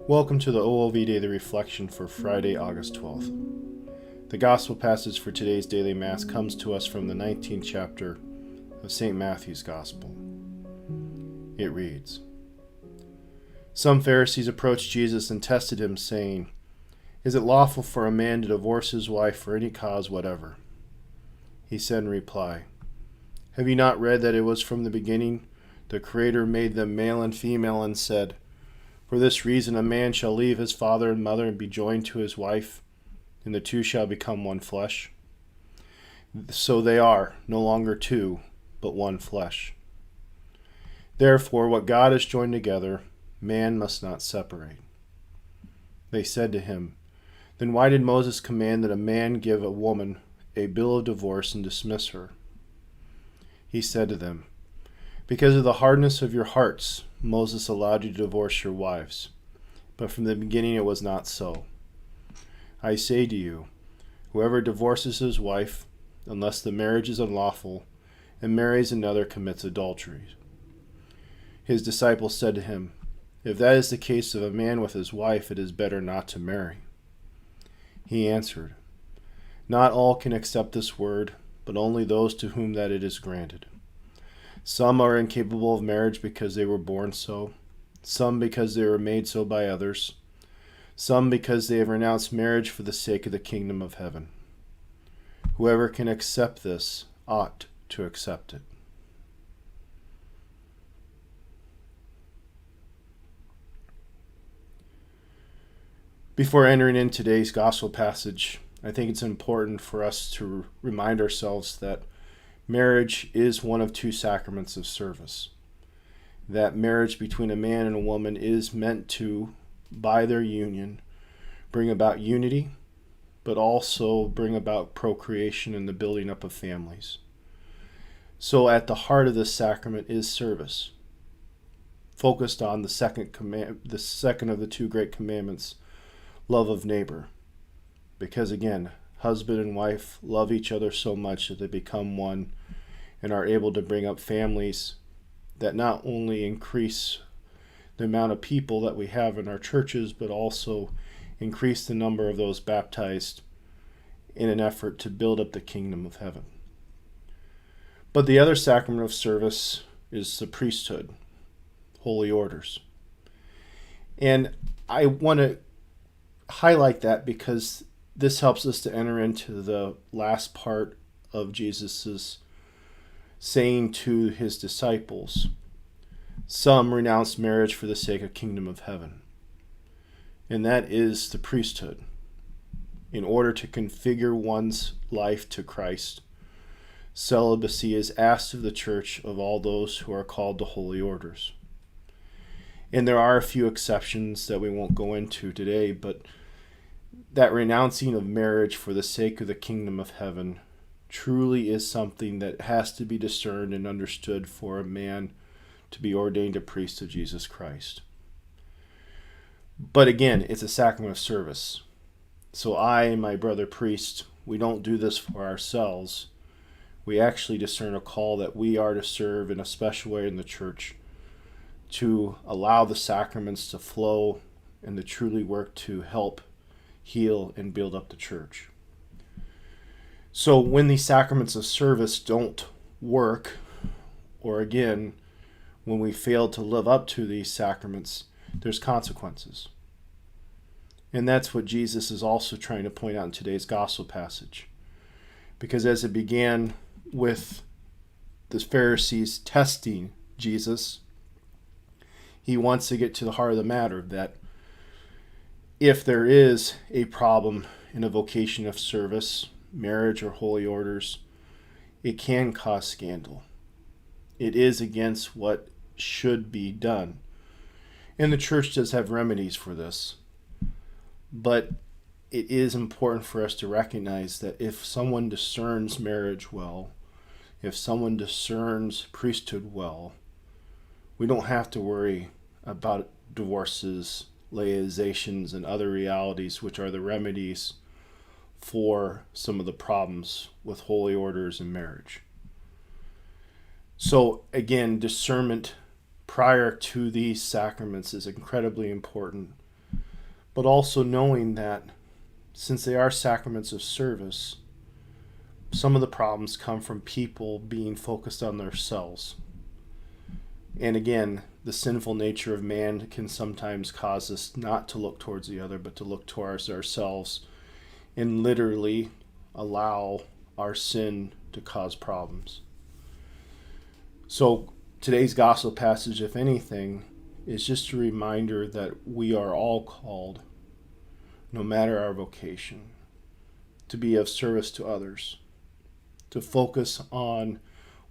Welcome to the OLV Daily Reflection for Friday, August 12th. The Gospel passage for today's daily Mass comes to us from the 19th chapter of St. Matthew's Gospel. It reads, Some Pharisees approached Jesus and tested him, saying, Is it lawful for a man to divorce his wife for any cause whatever? He said in reply, Have you not read that it was from the beginning the Creator made them male and female and said, For this reason a man shall leave his father and mother and be joined to his wife, and the two shall become one flesh? So they are no longer two, but one flesh. Therefore, what God has joined together, man must not separate. They said to him, Then why did Moses command that a man give a woman a bill of divorce and dismiss her? He said to them, Because of the hardness of your hearts, Moses allowed you to divorce your wives, but from the beginning it was not so. I say to you, whoever divorces his wife, unless the marriage is unlawful, and marries another commits adultery. His disciples said to him, If that is the case of a man with his wife, it is better not to marry. He answered, Not all can accept this word, but only those to whom that it is granted. Some are incapable of marriage because they were born so, some because they were made so by others, some because they have renounced marriage for the sake of the kingdom of heaven. Whoever can accept this ought to accept it. Before entering in today's gospel passage, I think it's important for us to remind ourselves that marriage is one of two sacraments of service. That marriage between a man and a woman is meant to, by their union, bring about unity, but also bring about procreation and the building up of families. So at the heart of this sacrament is service, focused on the second of the two great commandments, love of neighbor. Because again, husband and wife love each other so much that they become one and are able to bring up families that not only increase the amount of people that we have in our churches, but also increase the number of those baptized in an effort to build up the kingdom of heaven. But the other sacrament of service is the priesthood, holy orders. And I want to highlight that because this helps us to enter into the last part of Jesus's saying to his disciples, Some renounce marriage for the sake of kingdom of heaven. And that is the priesthood. In order to configure one's life to Christ, celibacy is asked of the church of all those who are called to holy orders. And there are a few exceptions that we won't go into today, but that renouncing of marriage for the sake of the kingdom of heaven truly is something that has to be discerned and understood for a man to be ordained a priest of Jesus Christ. But again, it's a sacrament of service. So I and my brother priest, we don't do this for ourselves. We actually discern a call that we are to serve in a special way in the church, to allow the sacraments to flow and to truly work to help heal and build up the church. So when these sacraments of service don't work, or again, when we fail to live up to these sacraments, there's consequences. And that's what Jesus is also trying to point out in today's gospel passage. Because as it began with the Pharisees testing Jesus, he wants to get to the heart of the matter, that if there is a problem in a vocation of service, marriage or holy orders, it can cause scandal. It is against what should be done. And the church does have remedies for this. But it is important for us to recognize that if someone discerns marriage well, if someone discerns priesthood well, we don't have to worry about divorces, laizations, and other realities which are the remedies for some of the problems with holy orders and marriage. So again, discernment prior to these sacraments is incredibly important but also knowing that since they are sacraments of service, some of the problems come from people being focused on themselves. And again, the sinful nature of man can sometimes cause us not to look towards the other, but to look towards ourselves and literally allow our sin to cause problems. So today's gospel passage, if anything, is just a reminder that we are all called, no matter our vocation, to be of service to others, to focus on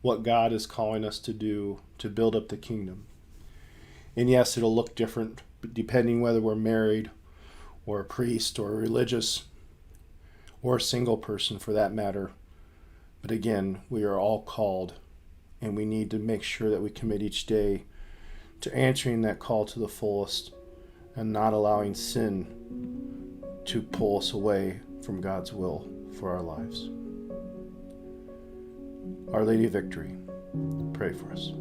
what God is calling us to do to build up the kingdom. And yes, it'll look different depending whether we're married or a priest or a religious or a single person for that matter. But again, we are all called, and we need to make sure that we commit each day to answering that call to the fullest and not allowing sin to pull us away from God's will for our lives. Our Lady of Victory, pray for us.